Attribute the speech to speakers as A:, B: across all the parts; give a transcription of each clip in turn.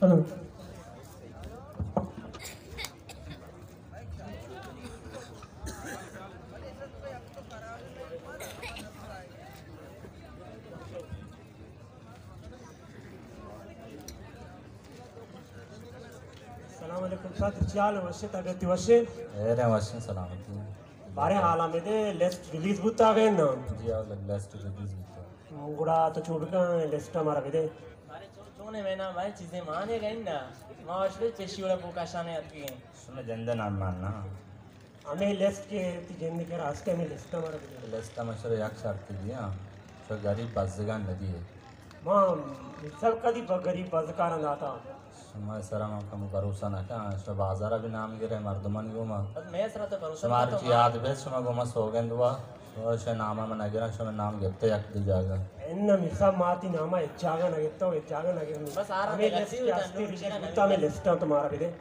A: Hello चाल वशे तगति वशे
B: एरे वशे सलामती
A: बारे हाला में दे लिस्ट रिलीज बुता गए ना
B: जी आओ लिस्ट रिलीज बुता
A: गुड़ा तो छोड़ का लिस्ट हमारा भी दे
C: अरे छोने में ना भाई चीजें माने गई ना मावशले पेशी वाला बुकाशाने आती हैं
B: सुने जंदे नाम मानना
A: हमें लिस्ट के जिंदगी के रास्ते में लिस्ट हमारा भी दे
B: लिस्ट मशरे एक शर्त दिया तो गरीब बजगान नदी है
A: मां सब कदी गरीब बजकार अंदाता
B: समय सरा में कम भरोसा ना क्या शो बाजार भी नाम गिरे मर्दमन गुमा
C: बस मैं सरा तो भरोसा
B: समार की याद बेस शमा गुमा सोगन दुआ तो शे नामा में नगरा शमा नाम गिरते एक दी जागा
A: इन मिसा माती नामा इच्छागा नगेतो इच्छागा नगे
C: बस आ रहा
A: हमें लिस्ट के आस्ते बुता में लिस्ट तुम्हारा भी दे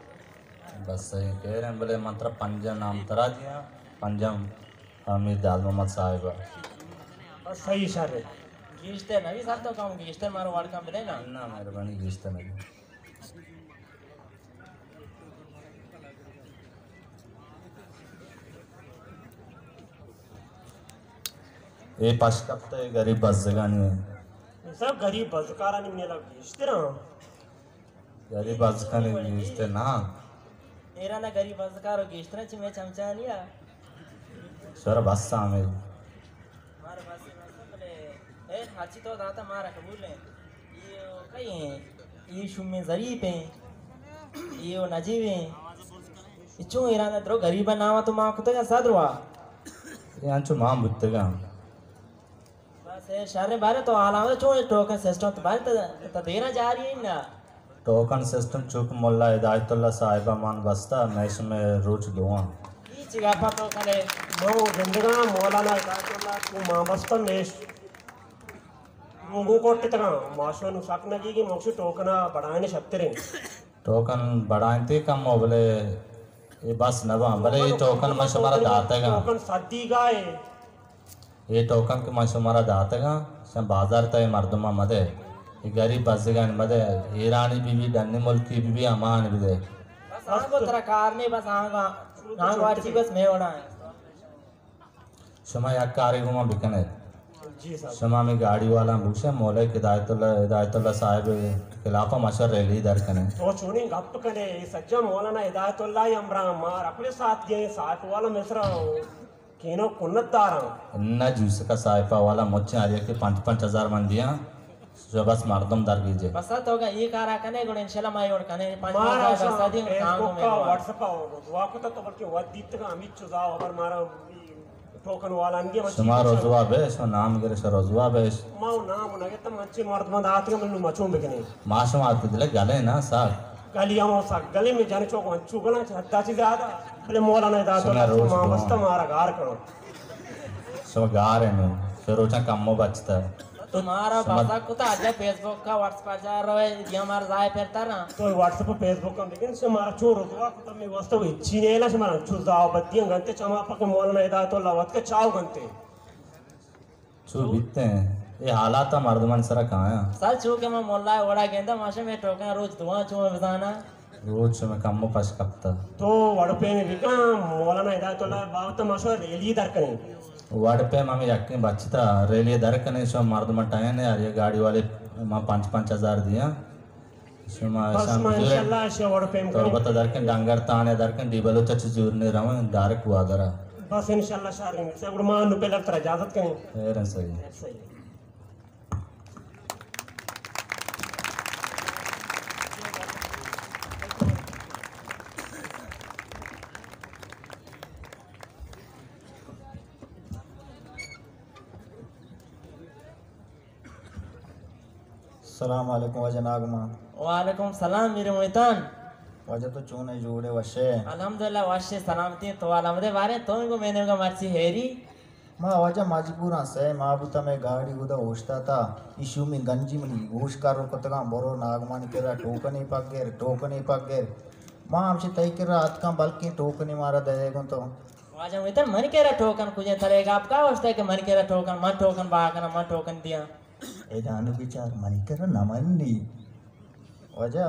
B: बस सही कह रहे हैं बोले मंत्र पंजम नाम तरा दिया पंजम हमीद आल मोहम्मद साहिब
A: बस सही इशारे
C: गीश्ते नवी साल तो काम गीश्ते मारो वाड़ काम मिले ना
B: ना मेहरबानी गिश्ते नहीं ये पश्कप्ते गरीब बजगानी है
A: सब गरीब बजकारा नहीं मिला इस तरह
B: गरीब बजगानी गिश्ते ना
C: मेरा ना गरीब बजकार हो गीश्ते ना चिमे चमचा लिया
B: सर बस सामे
C: मारे पास बोले ए हाची तो दाता मारा कबूल है ये कहीं है ये शुमे जरीब है ये नजीब है इचो इराना द्रो गरीबा नावा तो मां को तो सादरवा
B: ये अंचु मां बुत्तेगा
C: बस ये शारे बारे तो आला तो चो टोकन सिस्टम तो बारे तो देना जा रही है ना
B: टोकन सिस्टम चुप मोल्ला हिदायतुल्लाह साहिबा मान बस्ता मैं इसमें रोज दुआ
C: ये चिगापा तो कले
A: मो जिंदगा मौलाना हिदायतुल्लाह तू मां बस्ता मेश लोगों को टितना माशवन सकना की मोक्ष टोकना बढ़ाने शक्ति
B: टोकन बढ़ाते कम हो बोले ये बस नवा बोले ये टोकन में हमारा दातेगा
A: टोकन सदी गाए
B: ये टोकन के माशा हमारा दातेगा सब बाजार तय मर्दमा मदे ये गरीब बजगान मदे ईरानी बीवी डन्नी मुल्की बीवी अमान भी दे
C: बस आगो तेरा कार नहीं बस आगा नांग वाची बस मैं होना है
B: शमा या कारी गुमा बिकने
A: जी साहब
B: शमा में गाड़ी वाला मुझसे मौले हिदायतुल्लाह साहिब खिलाफा मशर रैली दर कने
A: तो चुनी गप करे सज्जा मौलाना हिदायतुल्लाह अमरा मार अपने साथ दिए साथ वाला मिसरा केनो कुन्नतदारा
B: इन्ना जूस का साहिबा वाला मुझे आ रही है कि 5,000 मंदियाँ जो बस मर्दम दर कीजिए
C: बस तो होगा ये कार आकने गुण इंशाल्लाह माय और कने 5
A: मारा
C: बस दी काम
A: फेसबुक
C: में
A: का व्हाट्सएप का दुआ को तो बल्कि वदीत का अमित चुजाओ अगर मारा टोकन वाला अंगे
B: शमा रोजवा बेश और नाम गिरे शो रोजवा बेश
A: माउ नाम नगे तो मच्छी मर्द मद आते में मचूं बिकने
B: माशम आते दिले गले ना साग
A: गलियां सा गले में जाने चौक अंचू गना हत्ता से ज्यादा बोले मौलाना हिदायतुल्लाह
B: सुना रोज
A: मां मस्त मारा गार करो
B: सो गार है मैं फिर रोचा कम्मो बचता है
C: तुम्हारा भाषा को तो आज फेसबुक का व्हाट्सएप जा रहा है ये हमारा जाए फिरता ना
A: तो व्हाट्सएप फेसबुक का लेकिन से मारा चोर दुआ को तो मैं वास्तव इच्छी नहीं है से मारा चुजाओ बत्तियां घंटे चमा पक मौलाना हिदायतुल्लाह वत के चाव घंटे
B: छू बीतते हैं ये हालात मर्दमन सरा कहाँ है
C: सर छू के मैं मोल्ला ओड़ा गेंदा माशे में टोका रोज दुआ छू में बताना
B: रोज से मैं कम्मो पश कपता
A: तो वड़पे में बिका मौलाना हिदायतुल्लाह बात तो माशो रेली दर करें
B: वाड़ पे मम्मी यक्के बचता रेलिए दर कने सो मर्दमन टाइम है यार ये गाड़ी वाले मां 5,000 दिया सो मां
A: बस माशाल्लाह से वड़पे में
B: तो बता दर के डांगर ताने दर के डिबलो चच जूरने रहो डायरेक्ट हुआ दरा
A: बस इंशाल्लाह शारी में से गुरमा नु पे लगता इजाजत करें
B: है सही
A: सही
D: सलाम वालेकुम वजह नागमा
C: वालेकुम सलाम मेरे मोहितान
D: वजह तो चूने जोड़े वशे
C: अल्हम्दुलिल्लाह वाशे सलामती तो आलमदे बारे तो को मैंने का मर्ची हेरी
D: माँ वजह मजबूर से माँ बुता में गाड़ी उदा होशता था इशू में गंजी मनी होश करो कतगा बोरो नागमान केरा टोकनी पगेर माँ हमसे तय कर रात का बल्कि टोकनी मारा देगा तो
C: वाजा में तो मन केरा ठोकन कुछ तरेगा आपका होता है कि मन केरा ठोकन मन ठोकन बाकना मन ठोकन दिया
D: ए जानु विचार मनी केरा नमन्नी वजह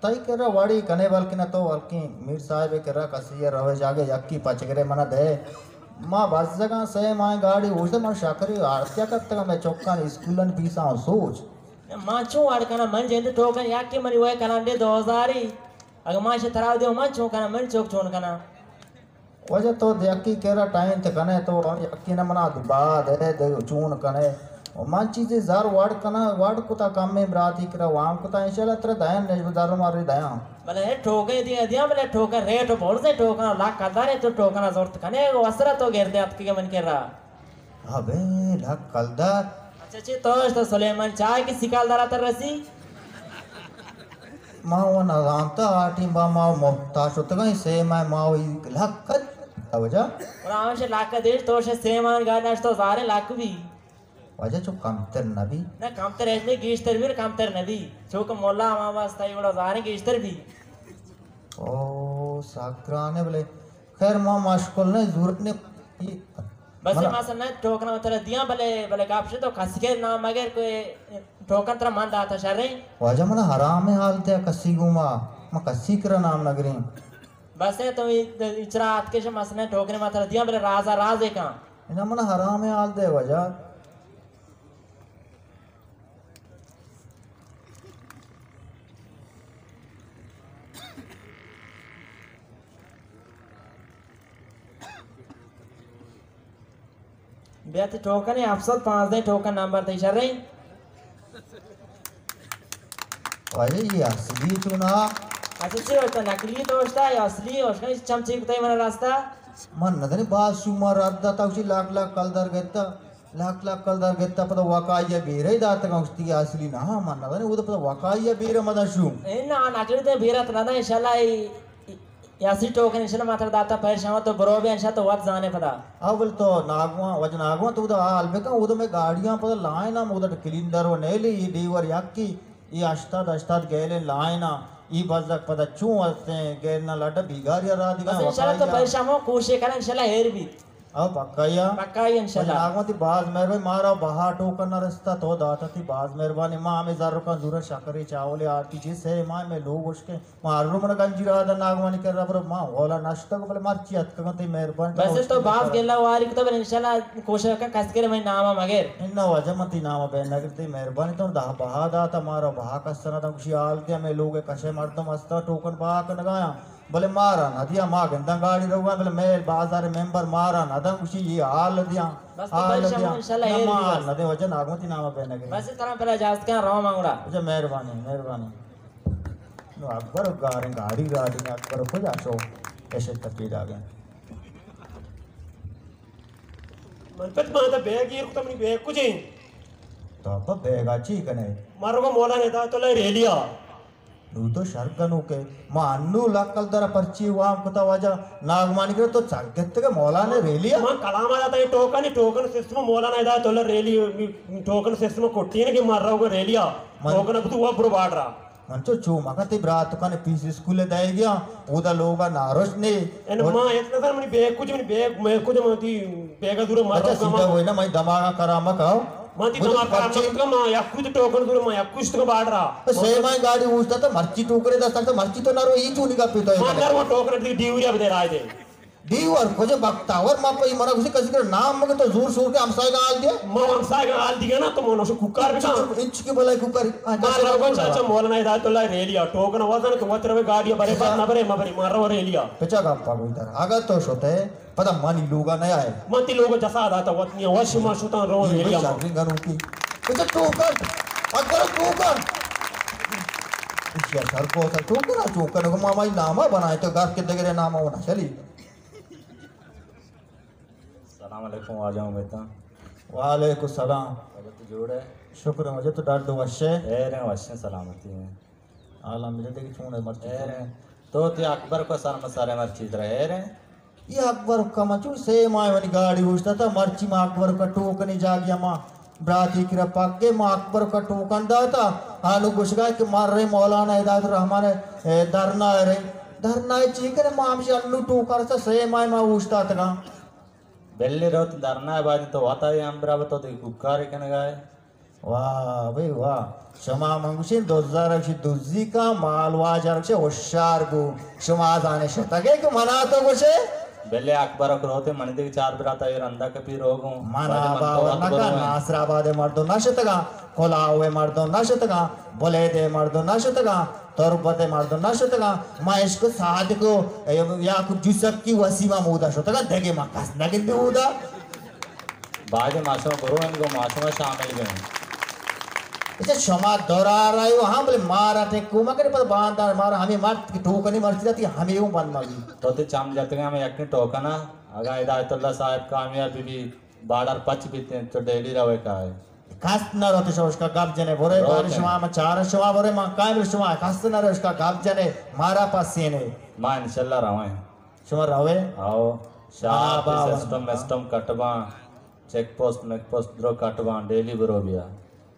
D: तय कर वाड़ी कने बल्कि न तो बल्कि मीर साहब केरा कसिया रहे जागे यक्की पचगरे मना दे माँ बस जगह से माँ गाड़ी उसे माँ शाकरी आरत्या करता मैं चौका स्कूलन पीसा सोच
C: माँ चू आड़कना मन जेंदे ठोकन याकी मरी वो कनांडे 2000 अगर माँ से तराव दे मन चू कना मन चौक चोन कना
D: वजह तो यक्की केरा टाइम ते कने तो यक्की न मना बाद है दे चून कने मां चीजें जार वार्ड कना वार्ड कुता काम में बराती करा वाम कुता इंशाल्लाह तेरा दयान नेजदारो मारे दया
C: भले ठोके दिया दिया भले ठोकर रेट बोल से ठोकना लाख कदारे तो ठोकना जोरत कने वसरा तो घेर दे आपके मन के रहा
D: अबे लाख कलदार
C: अच्छा तो सुलेमान चाय की सिकालदारा तर रसी
D: मां वो नजामता आटी बा मां मोहता शुतगा से मां लाख कल वजह
C: और आवश्य लाख का देश तो से सेमान गाना तो सारे लाख भी
D: वजह जो कमतर नबी
C: ना कमतर ऐसे गिश्तर भी कमतर नबी चौक मोल्ला वास्ता ये बड़ा जाने गिश्तर भी
D: ओ साकराने बोले खैर मां मशकुल ने जरूरत ने
C: बस ये मासन ने ठोकना उतर दिया भले भले कापसे तो खस के ना मगर कोई ठोकन तरह मान दाता शर्रे
D: वजह मना हराम है हाल ते कसी गुमा मां कसी करा नाम नगरी
C: बस है तो इचरा हाथ के से मासन ने ठोकने मात्र दिया भले राजा राज है का
D: इना मना हराम है हाल दे वजह
C: बेहतर टोकन है अफसर 5 दे टोकन नंबर थे शर रही
D: अरे ये असली चुना
C: अच्छा से होता नकली तो होता है असली उसका चमचे कुताई मना रास्ता
D: मन नदनी बात सुमार अर्धा तक लाख लाख कलदार गेत्ता पता वाकाया बेरे दात का उसती असली ना मन नदनी वो तो पता वाकाया बेरे मदशु
C: ए ना नकली तो बेरत ना इंशाल्लाह यासी टोकन इंशाल्लाह मात्र दाता पैर शाम तो बरोबे इंशाल्लाह तो वक्त जाने पता
D: अवल तो नागवा वजन नागवा तो उदा अलबेका उदा में गाड़ियां पता लाए ना उदा क्लीनर वो नेली ये डीवर याकी ये अष्टाद गेले लाए ना ई बजक पता चू हस्ते गेरना लड्डा बिगारिया रा दिगा
C: इंशाल्लाह तो पैर शाम कोशिश करें इंशाल्लाह हेर भी
D: अब पक्का
C: इंशाल्लाह
D: नागवती बाज मेहरबानी मारा बहा टोकन न रस्ता तो दाता थी बाज मेहरबानी मां में जार का जरूरत शक्करी चावले आती जिसे मां में लोग उसके मारू मन गंजी रहा था नागवानी कर रहा पर मां वाला नाश्ता को बोले मारची हत कगती मेहरबानी
C: वैसे तो बाज गेला वारी तो इंशाल्लाह कोशिश का कस करे मैं नाम मगर
D: इन्ना वजमती नाम बे नगरती मेहरबानी तो दा बहा दाता मारा बहा कसना था खुशी आल दिया मैं लोग कशे मर्दम हस्ता टोकन बहा कर लगाया बोले मारा ना दिया माँ गंदा गाड़ी रहुआ बोले मैं बाजार मेंबर मारा ना दम खुशी ये हाल दिया हाल दिया ना ना दे वजह नागमती नाम पे नगरी
C: बस इस तरह पहले जास्त क्या राव मांगड़ा
D: वजह मेहरबानी नो अकबर गाड़ी अकबर को जाशो ऐसे तकलीफ आ गए
A: मनपत माता बैग ये तो अपनी बैग कुछ
D: तो अब बेगा ची कने
A: मारो को मोला ने था तो ले रेलिया
D: नू तो शर्कनु के मां अन्नू लक्कल दरा पर्ची वाम कुता वजह नागमानी के तो चगत के मौला ने रेलिया
A: मां कलाम आ जाता है टोकन सिस्टम मोला ने था तो ले रेली टोकन सिस्टम कोटी ने के मार रहा होगा रेलिया टोकन अब तू वो बुरो बाड़ रहा
D: मंचो चू मगती ब्रात कने पीस स्कूल दे गया उदा लोगा नारोश ने
A: एन मां इतना था मनी बैग कुछ मनी बैग मैं कुछ मती बैग दूर मार रहा
D: सीधा होई ना मैं दमागा करा मकाओ
A: माती दमाग करा मत मां या कुछ टोकन दूर मां या कुछ तो बाड़ रहा
D: से मैं गाड़ी उठता तो मर्ची टोकरे दस्ता तो मर्ची तो नारो ई चूनी का पीतो
A: मां कर वो टोकन दी डिवरिया दे रहा है
D: दीवर को जो बकता और मां पे मरा कुछ किसी का नाम मगे तो जोर शोर के हमसाय का हाल दिया
A: मां हमसाय का हाल दिया ना तो मोनो से कुकर भी का
D: इंच के बलाई कुकर
A: मार रहा को चाचा मोला नहीं था तो ला रेलिया टोकन वजन तो वत्र में गाड़ी बरे बात ना बरे मबरी मार रहा रेलिया
D: पेचा का पागो इधर आगा तो सोते पता मानी लोगा नहीं आए
A: मती लोग जसा था वतनी वश में सुता रो रेलिया
D: शादी गनु की पेचा टोकन अगर टोकन इच्छा सर को टोकन को मामा नामा बनाए तो घर के दगरे नामा होना चली
B: अस्सलामुअलैकुम आ जाऊं बेटा
D: वालेकुम सलाम
B: तो जोड़े
D: शुक्र मुझे तो डाडो वशे
B: ए रे वश्य सलामती है
D: आला मुझे देखी छूने मर्ची
B: ए रे तो ते अकबर को सर मसारे मर चीज रहे रे
D: ये अकबर का मचू से माय वाली गाड़ी उठता था मर्ची में अकबर का टोकन जा गया माँ ब्राती की पक्के माँ अकबर का टोकन दाता आलू गुशगा के मार रहे मौलाना हिदायत रहमान धरना रहे धरना चीख रहे माँ से अन्नू टोकर से से माय माँ उठता था
B: ಬೆಳ್ಳಿ ರೋತ್ ಧರ್ನಾ ಬಾದಿ तो वाता अमरावत तो गुक्कार कनगाय
D: वाह भाई वाह शमा मंगुशी 2000 दुजी का मालवाजार से होशियार गो शमा जाने शतके के मना तो गोशे
B: ಬೆಳ್ಳಿ ಅಕ್ಬರ ಕ್ರೋತೆ ಮನಿದಿಗೆ ಚಾರ್ ಬಿರಾತ ಇರ ಅಂದಕ ಪಿ ರೋಗು
D: मना बाव नका नासराबादे मर्दो नशतगा कोलावे मर्दो नशतगा बोले दे मर्दो नशतगा तोरबते मर्दो नशतगा महेश को साध को या कुछ जुसक की वसीमा मुदा शतगा देगे मा कस नगे मुदा
B: ಬಾಜೆ ಮಾಸಮ ಬರುವಂಗೋ ಮಾಸಮ ಶಾಮಿಲ್ ಗए
D: इसे क्षमा दौरा रहे हो हाँ बोले मारा थे कुमा करे पर बांधा मारा हमें मार की ठोकनी मरती जाती हमें यूं बंद मारी
B: तो ते चाम जाते हम यकनी टोकना अगा हिदायतुल्लाह साहब कामयाबी भी बाडर पच बीते तो डेली रवे का है
D: खास न रहते शो उसका गाप जने बोरे बारिश में चार शवा बोरे मां काय बोले शवा खास न रहे उसका गाप जने मारा पास सीने
B: मां इंशाल्लाह रवे
D: शवा रवे
B: आओ शाह
D: बाबा।
B: सिस्टम कटवा चेक पोस्ट द्रो कटवा डेली बरो बिया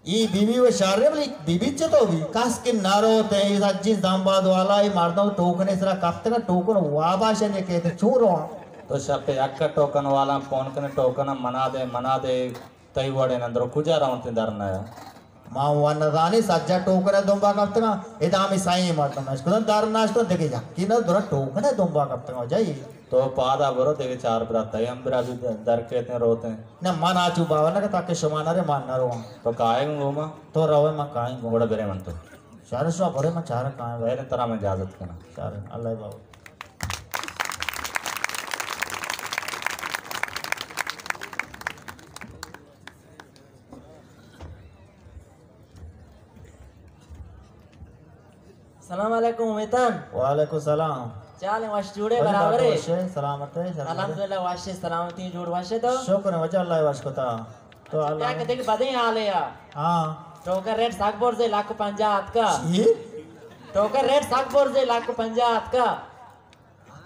D: ये बीबी वो शारे बोले बीबी चे तो भी कास के नारो ते इस अज्जी दामाद वाला ये मारता हूँ टोकने सरा काफ्ते का टोकन वाबाशन ये कहते चूरो
B: तो शपे अक्का टोकन वाला फोन कने टोकन मना दे तई वडे नंदरो कुजा राउंड दरना
D: माँ वन रानी सज्जा टोकने दुम्बा काफ्ते का इधर हमें साईं मारता हूँ इसको तो दारना इसको देखे जा कि ना दोरा टोकने दुम्बा काफ्ते का जाइए
B: तो पादा बरो देखे चार बिरात तई हम बिरा भी दर कहते हैं रोते हैं
D: ना मन आचू बाबा ना ताकि शमाना रे मान ना रो
B: तो काहे घूमा
D: तो रवे माँ काई
B: गोड़ा बेरे मन तो
D: शारे शवा भरे माँ चार काई
B: वेरे तरह में इजाजत करना
D: शारे अल्लाह बाबा
C: सलाम अलैकुम वेतन
D: वालेकुम सलाम
C: चाले वाश जुड़े बराबर है
D: सलामत है
C: अल्हम्दुलिल्लाह वाशे सलामती जुड़ वाशे तो
D: शुक्र है वजह अल्लाह वाश कोता तो
C: क्या
D: अल्लाह
C: कहते कि बदे हाल है यार
D: हाँ
C: टोकर रेट सागबोर से $150 का
D: ये
C: टोकर रेट सागबोर से $150 का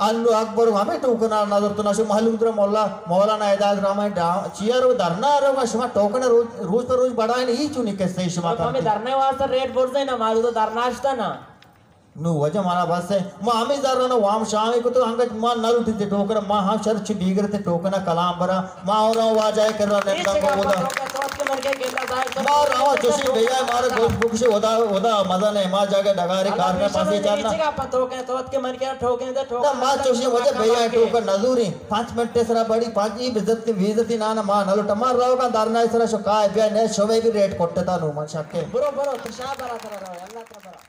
D: अल्लू अकबर हमें टोकना नजर तो नशो मालूम तो मौलाना हिदायत रहमान चियर वो धरना रहा शमा टोकना रोज पर रोज बढ़ाए नहीं चुनी कैसे शमा
C: तो हमें धरने वास्ते रेट बोल से ना मालूम तो धरना आस्ता ना
D: नु वजह मारा बस है मां हमें दर ना वाम शाम को तो हंग मां नल उठी थे टोकना मां हां शर्च बीगर थे टोकना कलाम बरा मां और वाजाए कर रहा ने दम बोदा मां रावा जोशी भैया मारे गोल बुक से ओदा मजा ने मां जाके डगारे कार में पासे चलना
C: नीचे का पत्थर तो के मन के ठोके दे ठोक
D: ना मां जोशी वजह भैया टोकन नजूरी 5 मिनट सरा बड़ी 5 बेइज्जती ना ना मां नल टमार राव का दरना सरा शो काय बे ने शोवे भी रेट कोट्टे ता नु मन शक्के
C: बरो बरो शाह बरा कर रहा है अल्लाह का बरा